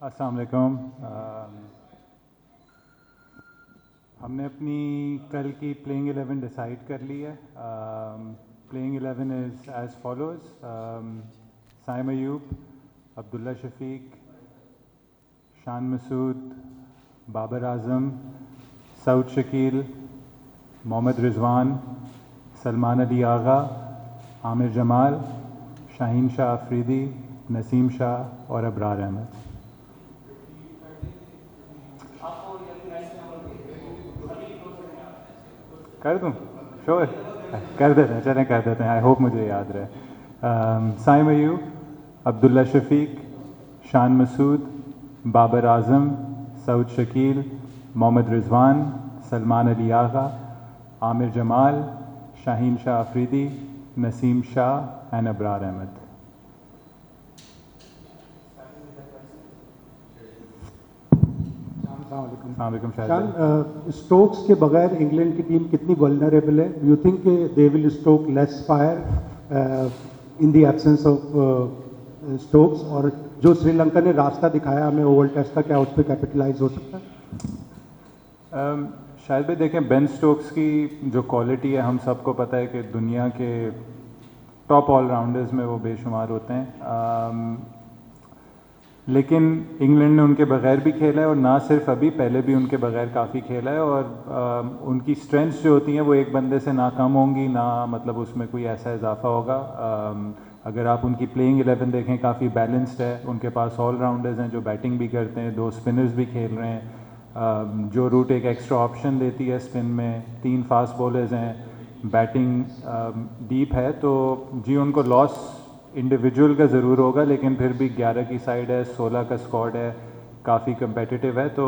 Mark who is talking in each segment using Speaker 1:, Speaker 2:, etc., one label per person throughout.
Speaker 1: अस्सलाम वालेकुम। हमने अपनी कल की प्लेइंग 11 डिसाइड कर ली है। Playing 11 is as follows: Saim Ayub, Abdullah Shafique, Shan Masood, Babar आज़म, सऊद शकील, मोहम्मद रिजवान, सलमान अली आगा, आमिर जमाल, शाहीन शाह अफरीदी, नसीम शाह और अबरार अहमद। कर दूँ? श्योर, कर देते हैं, चलें कर देते हैं। आई होप मुझे याद रहे। साइम अयूब, अब्दुल्ला शफीक, शान मसूद, बाबर आज़म, सऊद शकील, मोहम्मद रिजवान, सलमान अली आगा, आमिर जमाल, शाहीन शाह अफरीदी, नसीम शाह एंड अबरार अहमद।
Speaker 2: अस्सलाम
Speaker 1: शान,
Speaker 2: स्टोक्स के बगैर इंग्लैंड की टीम कितनी वल्नरेबल है? You think they will stoke less fire in the absence of Stokes? और जो श्रीलंका ने रास्ता दिखाया हमें ओवल टेस्ट का, क्या उस पर कैपिटलाइज हो सकता है?
Speaker 1: शायद भी देखें, बेन स्टोक्स की जो क्वालिटी है हम सबको पता है कि दुनिया के टॉप ऑलराउंडर्स में वो बेशुमार होते हैं। लेकिन इंग्लैंड ने उनके बगैर भी खेला है, और ना सिर्फ अभी, पहले भी उनके बगैर काफ़ी खेला है। और उनकी स्ट्रेंथ्स जो होती हैं वो एक बंदे से ना कम होंगी, ना मतलब उसमें कोई ऐसा इजाफा होगा। अगर आप उनकी प्लेइंग 11 देखें, काफ़ी बैलेंस्ड है। उनके पास ऑलराउंडर्स हैं जो बैटिंग भी करते हैं, 2 स्पिनर्स भी खेल रहे हैं। जो रूट एक एक्स्ट्रा ऑप्शन देती है स्पिन में, 3 फास्ट बॉलर्स हैं, बैटिंग डीप है। तो जी, उनको लॉस इंडिविजुअल का ज़रूर होगा, लेकिन फिर भी 11 की साइड है, 16 का स्क्वाड है, काफ़ी कंपेटिटिव है। तो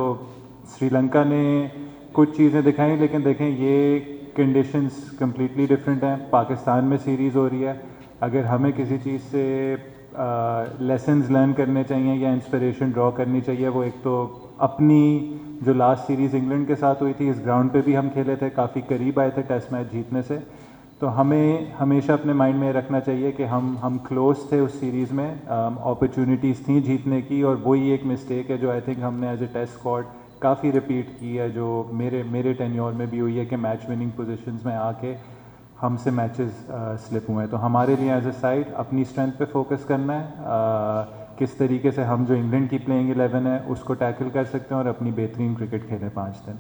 Speaker 1: श्रीलंका ने कुछ चीज़ें दिखाई, लेकिन देखें ये कंडीशंस कम्प्लीटली डिफरेंट हैं। पाकिस्तान में सीरीज़ हो रही है। अगर हमें किसी चीज़ से लेसन्स लर्न करने चाहिए या इंस्पिरेशन ड्रॉ करनी चाहिए, वो एक तो अपनी जो लास्ट सीरीज़ इंग्लैंड के साथ हुई थी, इस ग्राउंड पे भी हम खेले थे, काफ़ी करीब आए थे टेस्ट मैच जीतने से। तो हमें हमेशा अपने माइंड में रखना चाहिए कि हम क्लोज थे उस सीरीज़ में, अपॉर्चुनिटीज़ थी जीतने की। और वही एक मिस्टेक है जो आई थिंक हमने एज ए टेस्ट स्क्वाड काफ़ी रिपीट की है, जो मेरे टेन्योर में भी हुई है, कि मैच विनिंग पोजीशंस में आके हमसे मैचेस स्लिप हुए हैं। तो हमारे लिए एज ए साइड अपनी स्ट्रेंथ पे फोकस करना है, किस तरीके से हम जो इंग्लैंड की प्लेइंग 11 है उसको टैकल कर सकते हैं और अपनी बेहतरीन क्रिकेट खेलें 5 दिन।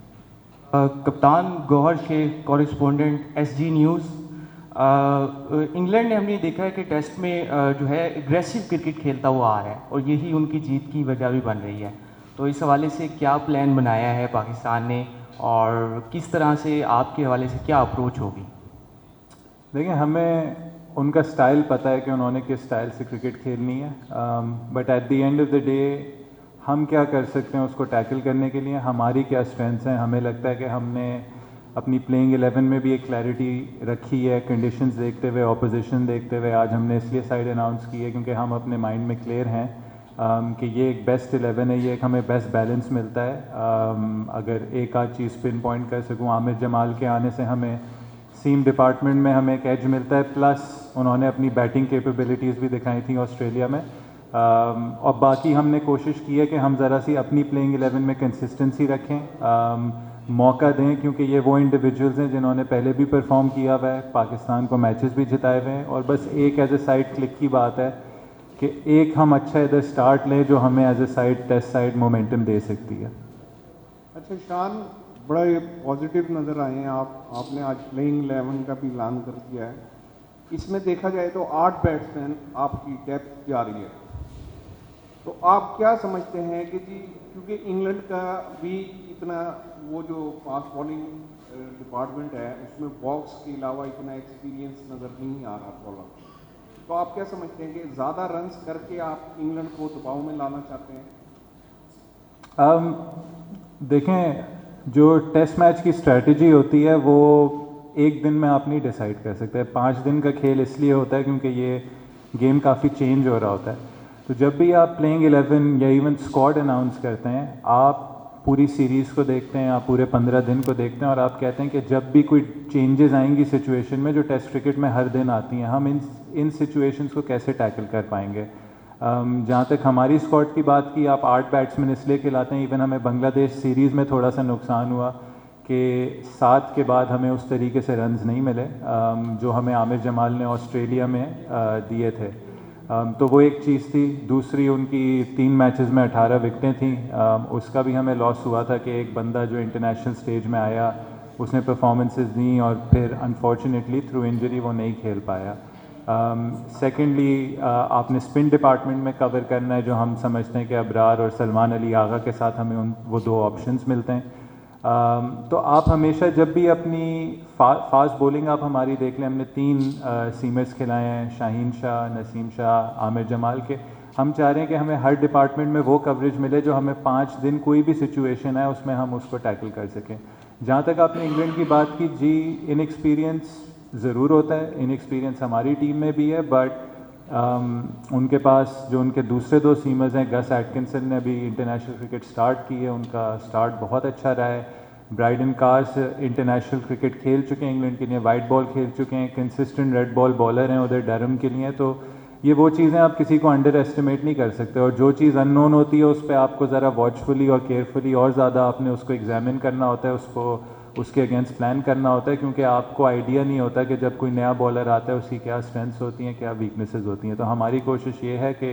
Speaker 3: कप्तान Gauhar Sheikh, correspondent SG news. England ने हमने देखा है कि टेस्ट में जो है एग्रेसिव क्रिकेट खेलता हुआ आ रहा है, और यही उनकी जीत की वजह भी बन रही है। तो इस हवाले से क्या प्लान बनाया है पाकिस्तान ने, और किस तरह से आपके हवाले से क्या अप्रोच होगी?
Speaker 1: देखिए, हमें उनका स्टाइल पता है कि उन्होंने किस स्टाइल से क्रिकेट खेलनी है, but at the end of the day हम क्या कर सकते हैं उसको टैकल करने के लिए, हमारी क्या स्ट्रेंथ्स हैं। हमें लगता है कि हमने अपनी प्लेइंग 11 में भी एक क्लैरिटी रखी है, कंडीशंस देखते हुए, ऑपोजिशन देखते हुए। आज हमने इसलिए साइड अनाउंस की है क्योंकि हम अपने माइंड में क्लियर हैं कि ये एक बेस्ट 11 है, ये एक हमें बेस्ट बैलेंस मिलता है। अगर एक आध चीज़ पिन पॉइंट कर सकूँ, आमिर जमाल के आने से हमें सीम डिपार्टमेंट में हमें एक एज मिलता है, प्लस उन्होंने अपनी बैटिंग कैपेबिलिटीज़ भी दिखाई थी ऑस्ट्रेलिया में। और बाकी हमने कोशिश की है कि हम ज़रा सी अपनी प्लेइंग 11 में कंसिस्टेंसी रखें, मौका दें, क्योंकि ये वो इंडिविजुअल्स हैं जिन्होंने पहले भी परफॉर्म किया हुआ है, पाकिस्तान को मैचेस भी जिताए हुए हैं। और बस एक एज ए साइड क्लिक की बात है कि एक हम अच्छा इधर स्टार्ट लें जो हमें as a side test side momentum दे सकती है।
Speaker 4: अच्छा शान, बड़ा ये पॉजिटिव नज़र आए हैं आपने आज प्लेइंग 11 का भी ऐलान कर दिया है। इसमें देखा जाए तो 8 बैट्समैन आपकी डेप्थ जा रही है। तो आप क्या समझते हैं कि जी, क्योंकि इंग्लैंड का भी इतना वो जो फास्ट बॉलिंग डिपार्टमेंट है उसमें बॉक्स के अलावा इतना एक्सपीरियंस नज़र नहीं आ रहा बॉलर, तो आप क्या समझते हैं कि ज़्यादा रन्स करके आप इंग्लैंड को दबाव में लाना चाहते हैं?
Speaker 1: देखें, जो टेस्ट मैच की स्ट्रेटजी होती है वो एक दिन में आप नहीं डिसाइड कर सकते। 5 दिन का खेल इसलिए होता है क्योंकि ये गेम काफ़ी चेंज हो रहा होता है। तो जब भी आप प्लेइंग 11 या इवन स्क्वाड अनाउंस करते हैं, आप पूरी सीरीज़ को देखते हैं, आप पूरे 15 दिन को देखते हैं, और आप कहते हैं कि जब भी कोई चेंजेस आएंगी सिचुएशन में, जो टेस्ट क्रिकेट में हर दिन आती हैं, हम इन सिचुएशंस को कैसे टैकल कर पाएंगे। जहाँ तक हमारी स्क्वाड की बात की, आप 8 बैट्समैन इसलिए खिलाते हैं, इवन हमें बांग्लादेश सीरीज़ में थोड़ा सा नुकसान हुआ कि 7 के बाद हमें उस तरीके से रन्स नहीं मिले जो हमें आमिर जमाल ने ऑस्ट्रेलिया में दिए थे। तो वो एक चीज़ थी। दूसरी, उनकी 3 मैचेस में 18 विकटें थी, उसका भी हमें लॉस हुआ था कि एक बंदा जो इंटरनेशनल स्टेज में आया उसने परफॉर्मेंसेस दी और फिर अनफॉर्चुनेटली थ्रू इंजरी वो नहीं खेल पाया। सेकेंडली, आपने स्पिन डिपार्टमेंट में कवर करना है, जो हम समझते हैं कि अबरार और सलमान अली आगा के साथ हमें वो 2 ऑप्शंस मिलते हैं। तो आप हमेशा जब भी अपनी फास्ट बॉलिंग आप हमारी देख लें, हमने 3 सीमर्स खिलाए हैं, शाहीन शाह, नसीम शाह, आमिर जमाल के। हम चाह रहे हैं कि हमें हर डिपार्टमेंट में वो कवरेज मिले जो हमें 5 दिन कोई भी सिचुएशन है उसमें हम उसको टैकल कर सकें। जहाँ तक आपने इंग्लैंड की बात की, जी इनएक्सपीरियंस ज़रूर होता है, इनएक्सपीरियंस हमारी टीम में भी है, बट उनके पास जो उनके दूसरे 2 सीमर्स हैं, गस एटकिंसन ने अभी इंटरनेशनल क्रिकेट स्टार्ट की है, उनका स्टार्ट बहुत अच्छा रहा है। ब्राइडन कार्स इंटरनेशनल क्रिकेट खेल चुके हैं इंग्लैंड के लिए, वाइट बॉल खेल चुके हैं, कंसिस्टेंट रेड बॉल बॉलर हैं उधर डरहम के लिए। तो ये वो चीज़ें आप किसी को अंडर एस्टिमेट नहीं कर सकते, और जो चीज़ अननोन होती है उस पर आपको ज़रा वॉचफुली और केयरफुली और ज़्यादा आपने उसको एग्जामिन करना होता है, उसको उसके अगेंस्ट प्लान करना होता है, क्योंकि आपको आइडिया नहीं होता कि जब कोई नया बॉलर आता है उसकी क्या स्ट्रेंथ्स होती हैं, क्या वीकनेसेस होती हैं। तो हमारी कोशिश ये है कि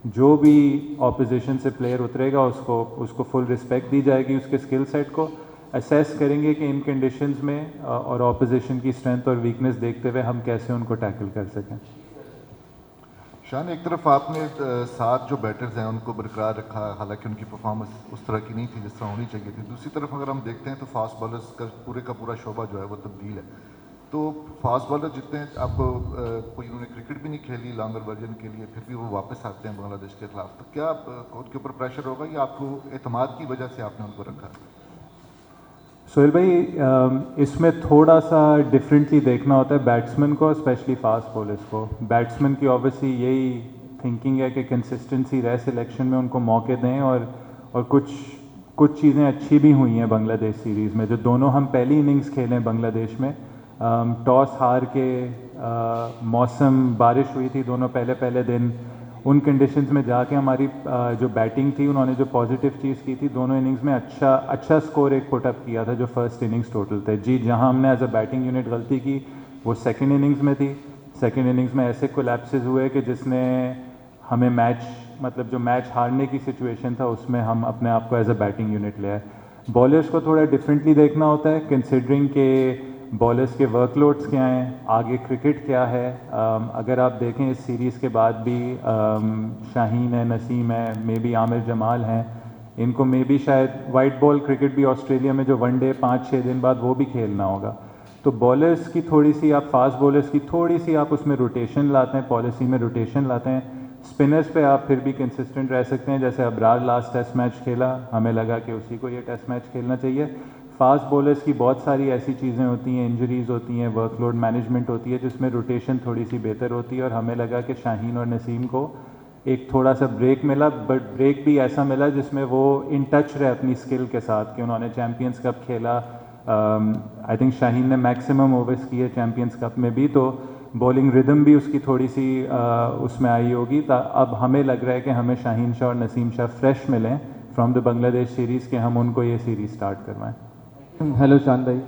Speaker 1: जो भी ऑपोजिशन से प्लेयर उतरेगा उसको फुल रिस्पेक्ट दी जाएगी, उसके स्किल सेट को असेस करेंगे कि इन कंडीशंस में और ऑपोजिशन की स्ट्रेंथ और वीकनेस देखते हुए हम कैसे उनको टैकल कर सकें।
Speaker 5: शान, एक तरफ आपने 7 जो बैटर्स हैं उनको बरकरार रखा, हालांकि उनकी परफॉर्मेंस उस तरह की नहीं थी जिस तरह होनी चाहिए थी। दूसरी तरफ अगर हम देखते हैं तो फास्ट बॉलर्स का पूरा शोबा जो है वो तब्दील है। तो फास्ट बॉलर जितने आपको कोई उन्होंने क्रिकेट भी नहीं खेली लॉन्गर वर्जन के लिए, फिर भी वो वापस आते हैं बांग्लादेश के खिलाफ, तो क्या उनके ऊपर प्रेशर होगा या आपको एतमाद की वजह से आपने उनको रखा?
Speaker 1: सोहेल भाई, इसमें थोड़ा सा डिफरेंटली देखना होता है बैट्समैन को, स्पेशली फास्ट बॉलर्स को। बैट्समैन की ऑब्वियसली यही थिंकिंग है कि कंसिस्टेंसी रहे सिलेक्शन में, उनको मौके दें, और कुछ चीज़ें अच्छी भी हुई हैं बांग्लादेश सीरीज़ में। जो दोनों हम पहली इनिंग्स खेले बांग्लादेश में, टॉस हार के, मौसम बारिश हुई थी दोनों पहले दिन, उन कंडीशंस में जाके हमारी जो बैटिंग थी उन्होंने जो पॉजिटिव चीज़ की थी, दोनों इनिंग्स में अच्छा स्कोर एक पुटअप किया था जो फर्स्ट इनिंग्स टोटल थे। जी, जहां हमने एज अ बैटिंग यूनिट गलती की वो सेकंड इनिंग्स में थी। सेकंड इनिंग्स में ऐसे कोलैप्सेस हुए कि जिसने हमें मतलब जो मैच हारने की सिचुएशन था उसमें हम अपने आप को एज अ बैटिंग यूनिट ले आए। बॉलर्स को थोड़ा डिफरेंटली देखना होता है, कंसिडरिंग के बॉलर्स के वर्कलोड्स क्या हैं, आगे क्रिकेट क्या है। अगर आप देखें इस सीरीज़ के बाद भी शाहीन है, नसीम है, मे बी आमिर जमाल हैं, इनको मे बी शायद वाइट बॉल क्रिकेट भी ऑस्ट्रेलिया में जो वनडे 5-6 दिन बाद वो भी खेलना होगा। तो बॉलर्स की थोड़ी सी, आप फास्ट बॉलर्स की थोड़ी सी आप उसमें रोटेशन लाते हैं, पॉलिसी में रोटेशन लाते हैं। स्पिनर्स पे आप फिर भी कंसिस्टेंट रह सकते हैं, जैसे अबरार लास्ट टेस्ट मैच खेला, हमें लगा कि उसी को ये टेस्ट मैच खेलना चाहिए। फास्ट बॉलर्स की बहुत सारी ऐसी चीज़ें होती हैं, इंजरीज़ होती हैं, वर्कलोड मैनेजमेंट होती है, जिसमें रोटेशन थोड़ी सी बेहतर होती है, और हमें लगा कि शाहीन और नसीम को एक थोड़ा सा ब्रेक मिला, बट ब्रेक भी ऐसा मिला जिसमें वो इन टच रहे अपनी स्किल के साथ, कि उन्होंने चैम्पियंस कप खेला। आई थिंक शाहीन ने मैक्सिमम ओवर्स किए चैम्पियंस कप में भी, तो बॉलिंग रिदम भी उसकी थोड़ी सी उसमें आई होगी। अब हमें लग रहा है कि हमें शाहीन शाह और नसीम शाह फ्रेश मिलें फ्रॉम द बांग्लादेश सीरीज़, के हम उनको ये सीरीज़ स्टार्ट करवाएं।
Speaker 6: हेलो शान भाई।